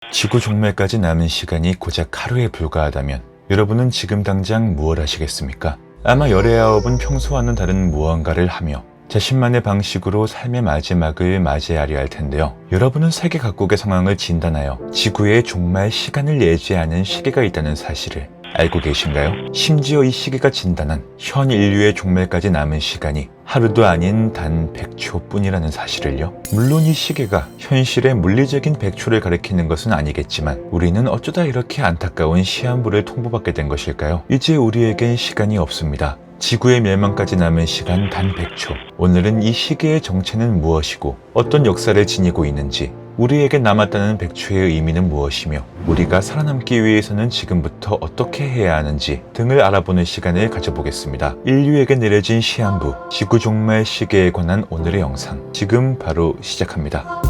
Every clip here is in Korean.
지구 종말까지 남은 시간이 고작 하루에 불과하다면 여러분은 지금 당장 무엇 하시겠습니까? 아마 열의 아홉은 평소와는 다른 무언가를 하며 자신만의 방식으로 삶의 마지막을 맞이하려 할 텐데요. 여러분은 세계 각국의 상황을 진단하여 지구의 종말 시간을 예지하는 시계가 있다는 사실을 알고 계신가요? 심지어 이 시계가 진단한 현 인류의 종말까지 남은 시간이 하루도 아닌 단 100초 뿐이라는 사실을요. 물론 이 시계가 현실의 물리적인 100초를 가리키는 것은 아니겠지만 우리는 어쩌다 이렇게 안타까운 시한부를 통보받게 된 것일까요? 이제 우리에겐 시간이 없습니다. 지구의 멸망까지 남은 시간 단 100초. 오늘은 이 시계의 정체는 무엇이고 어떤 역사를 지니고 있는지, 우리에게 남았다는 100초의 의미는 무엇이며 우리가 살아남기 위해서는 지금부터 어떻게 해야 하는지 등을 알아보는 시간을 가져보겠습니다. 인류에게 내려진 시한부, 지구 종말 시계에 관한 오늘의 영상 지금 바로 시작합니다.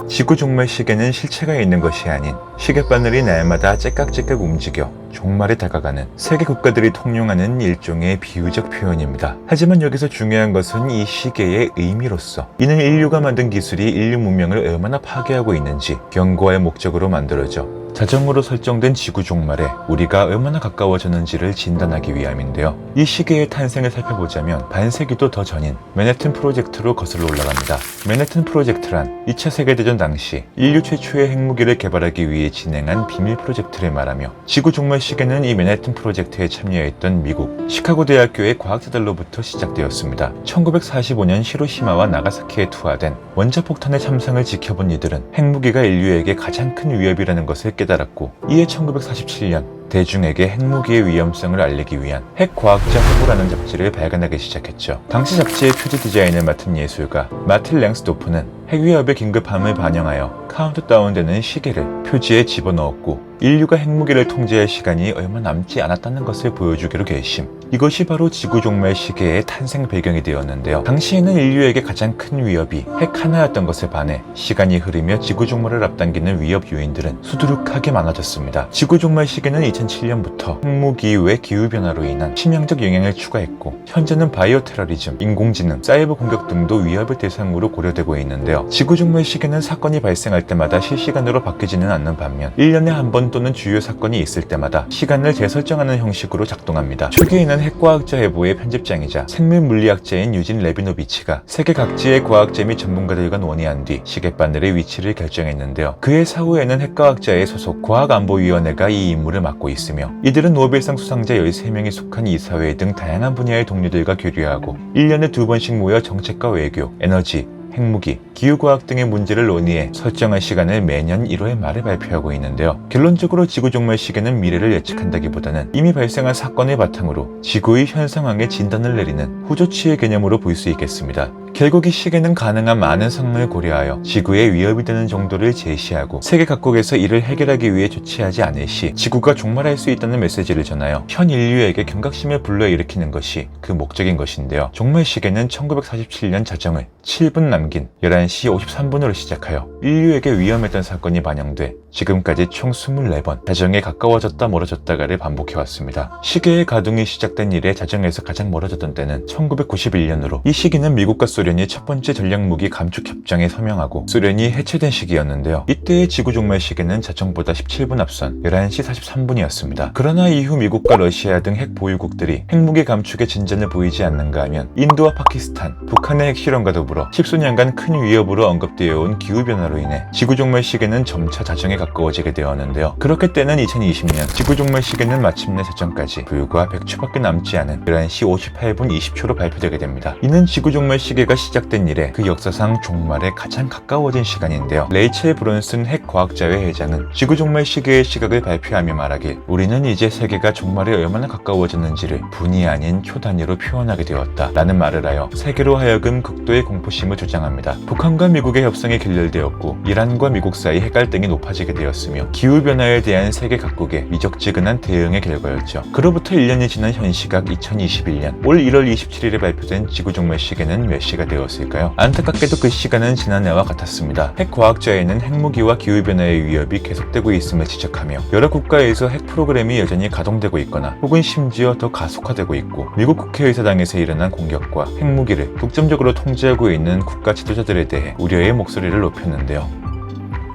지구 종말 시계는 실체가 있는 것이 아닌 시계바늘이 날마다 째깍째깍 움직여 종말에 다가가는 세계 국가들이 통용하는 일종의 비유적 표현입니다. 하지만 여기서 중요한 것은 이 시계의 의미로서 이는 인류가 만든 기술이 인류 문명을 얼마나 파괴하고 있는지 경고할 목적으로 만들어져 자정으로 설정된 지구 종말에 우리가 얼마나 가까워졌는지를 진단하기 위함인데요. 이 시계의 탄생을 살펴보자면 반세기도 더 전인 맨해튼 프로젝트로 거슬러 올라갑니다. 맨해튼 프로젝트란 2차 세계대전 당시 인류 최초의 핵무기를 개발하기 위해 진행한 비밀 프로젝트를 말하며 지구 종말 시계는 이 맨해튼 프로젝트에 참여했던 미국 시카고 대학교의 과학자들로부터 시작되었습니다. 1945년 히로시마와 나가사키에 투하된 원자폭탄의 참상을 지켜본 이들은 핵무기가 인류에게 가장 큰 위협이라는 것을 깨달았고, 이에 1947년 대중에게 핵무기의 위험성을 알리기 위한 핵과학자 후보라는 잡지를 발간하기 시작했죠. 당시 잡지의 표지 디자인을 맡은 예술가 마틸 랭스도프는 핵위협의 긴급함을 반영하여 카운트다운되는 시계를 표지에 집어넣었고, 인류가 핵무기를 통제할 시간이 얼마 남지 않았다는 것을 보여주기로 결심. 이것이 바로 지구 종말 시계의 탄생 배경이 되었는데요. 당시에는 인류에게 가장 큰 위협이 핵 하나였던 것에 반해 시간이 흐르며 지구 종말을 앞당기는 위협 요인들은 수두룩하게 많아졌습니다. 지구 종말 시계는 2007년부터 핵무기 외 기후변화로 인한 치명적 영향을 추가했고, 현재는 바이오 테러리즘, 인공지능, 사이버 공격 등도 위협의 대상으로 고려되고 있는데요. 지구 종말 시계는 사건이 발생할 때마다 실시간으로 바뀌지는 않는 반면 1년에 한 번 또는 주요 사건이 있을 때마다 시간을 재설정하는 형식으로 작동합니다. 초기에는 핵과학자 해부의 편집장이자 생물물리학자인 유진 레비노비치가 세계 각지의 과학자 및 전문가들과 논의한 뒤 시계바늘의 위치를 결정했는데요. 그의 사후에는 핵과학자의 소속 과학안보위원회가 이 임무를 맡고 있으며, 이들은 노벨상 수상자 13명이 속한 이사회 등 다양한 분야의 동료들과 교류하고 1년에 2번씩 모여 정책과 외교, 에너지, 핵무기, 기후과학 등의 문제를 논의해 설정한 시간을 매년 1월 말에 발표하고 있는데요. 결론적으로 지구 종말 시계는 미래를 예측한다기보다는 이미 발생한 사건을 바탕으로 지구의 현 상황에 진단을 내리는 후조치의 개념으로 볼 수 있겠습니다. 결국 이 시계는 가능한 많은 상황을 고려하여 지구에 위협이 되는 정도를 제시하고 세계 각국에서 이를 해결하기 위해 조치하지 않을 시 지구가 종말할 수 있다는 메시지를 전하여 현 인류에게 경각심을 불러일으키는 것이 그 목적인 것인데요. 종말 시계는 1947년 자정을 7분 남긴 11시 53분으로 시작하여 인류에게 위험했던 사건이 반영돼 지금까지 총 24번 자정에 가까워졌다 멀어졌다가를 반복해왔습니다. 시계의 가동이 시작된 이래 자정에서 가장 멀어졌던 때는 1991년으로 이 시기는 미국과 소련이 첫 번째 전략무기 감축 협정에 서명하고 소련이 해체된 시기였는데요. 이때의 지구 종말 시계는 자정보다 17분 앞선 11시 43분이었습니다. 그러나 이후 미국과 러시아 등 핵 보유국들이 핵무기 감축에 진전을 보이지 않는가 하면 인도와 파키스탄, 북한의 핵실험과 더불어 십수년간 큰 위협으로 언급되어 온 기후변화로 인해 지구 종말 시계는 점차 자정에 가까워지게 되었는데요. 그렇게 때는 2020년 지구 종말 시계는 마침내 자정까지 불과 100초밖에 남지 않은 11시 58분 20초로 발표되게 됩니다. 이는 지구 종말 시계가 시작된 이래 그 역사상 종말에 가장 가까워진 시간인데요. 레이첼 브론슨 핵과학자회 회장은 지구 종말 시계의 시각을 발표하며 말하길, 우리는 이제 세계가 종말에 얼마나 가까워졌는지를 분이 아닌 초 단위로 표현하게 되었다 라는 말을 하여 세계로 하여금 극도의 공포심을 조장합니다. 북한과 미국의 협상이 결렬되었고 이란과 미국 사이 핵갈등이 높아지게 되었으며 기후변화에 대한 세계 각국의 미적지근한 대응의 결과였죠. 그로부터 1년이 지난 현 시각 2021년 올 1월 27일에 발표된 지구 종말 시계는 몇 시가 되었을까요? 안타깝게도 그 시간은 지난해와 같았습니다. 핵과학자회는 핵무기와 기후변화의 위협이 계속되고 있음을 지적하며 여러 국가에서 핵 프로그램이 여전히 가동되고 있거나 혹은 심지어 더 가속화되고 있고, 미국 국회의사당에서 일어난 공격과 핵무기를 독점적으로 통제하고 있는 국가 지도자들에 대해 우려의 목소리를 높였는데요.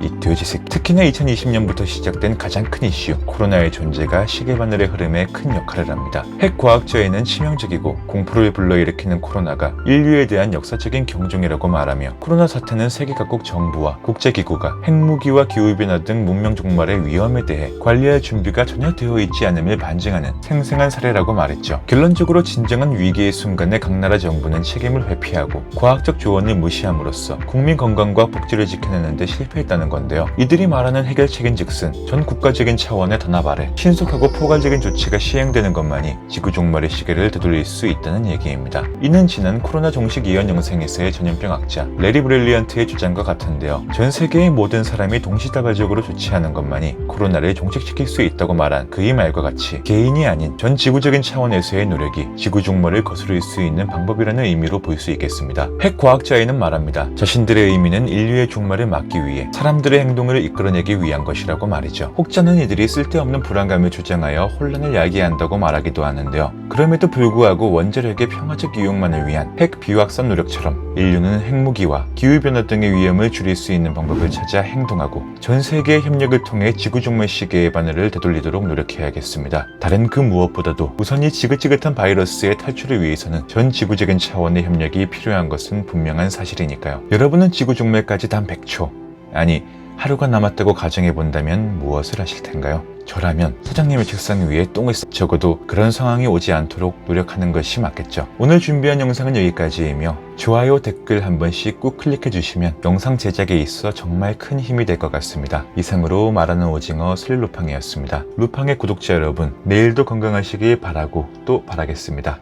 이 돼지새끼. 특히나 2020년부터 시작된 가장 큰 이슈, 코로나의 존재가 시계바늘의 흐름에 큰 역할을 합니다. 핵과학자에는 치명적이고 공포를 불러일으키는 코로나가 인류에 대한 역사적인 경종이라고 말하며, 코로나 사태는 세계 각국 정부와 국제기구가 핵무기와 기후변화 등 문명 종말의 위험에 대해 관리할 준비가 전혀 되어 있지 않음을 반증하는 생생한 사례라고 말했죠. 결론적으로 진정한 위기의 순간에 각 나라 정부는 책임을 회피하고 과학적 조언을 무시함으로써 국민 건강과 복지를 지켜내는 데 실패했다는 건데요. 이들이 말하는 해결책인 즉슨 전 국가적인 차원의 단합 아래 신속하고 포괄적인 조치가 시행되는 것만이 지구 종말의 시계를 되돌릴 수 있다는 얘기입니다. 이는 지난 코로나 종식 예언 영상에서의 전염병 학자 레리 브릴리언트의 주장과 같은데요. 전 세계의 모든 사람이 동시다발적으로 조치하는 것만이 코로나를 종식시킬 수 있다고 말한 그의 말과 같이 개인이 아닌 전 지구적인 차원에서의 노력이 지구 종말을 거스를 수 있는 방법이라는 의미로 볼 수 있겠습니다. 핵과학자에는 말합니다. 자신들의 의미는 인류의 종말을 막기 위해 사람들의 행동을 이끌어내기 위한 것이라고 말이죠. 혹자는 이들이 쓸데없는 불안감을 주장하여 혼란을 야기한다고 말하기도 하는데요. 그럼에도 불구하고 원자력의 평화적 이용만을 위한 핵 비확산 노력처럼 인류는 핵무기와 기후변화 등의 위험을 줄일 수 있는 방법을 찾아 행동하고 전 세계의 협력을 통해 지구 종말 시계의 바늘을 되돌리도록 노력해야겠습니다. 다른 그 무엇보다도 우선 이 지긋지긋한 바이러스의 탈출을 위해서는 전 지구적인 차원의 협력이 필요한 것은 분명한 사실이니까요. 여러분은 지구 종말까지 단 100초, 아니 하루가 남았다고 가정해본다면 무엇을 하실 텐가요? 저라면 사장님의 책상 위에 똥을 적어도 그런 상황이 오지 않도록 노력하는 것이 맞겠죠. 오늘 준비한 영상은 여기까지이며, 좋아요, 댓글 한 번씩 꾹 클릭해 주시면 영상 제작에 있어 정말 큰 힘이 될 것 같습니다. 이상으로 말하는 오징어 슬루팡이었습니다. 루팡의 구독자 여러분, 내일도 건강하시길 바라고 또 바라겠습니다.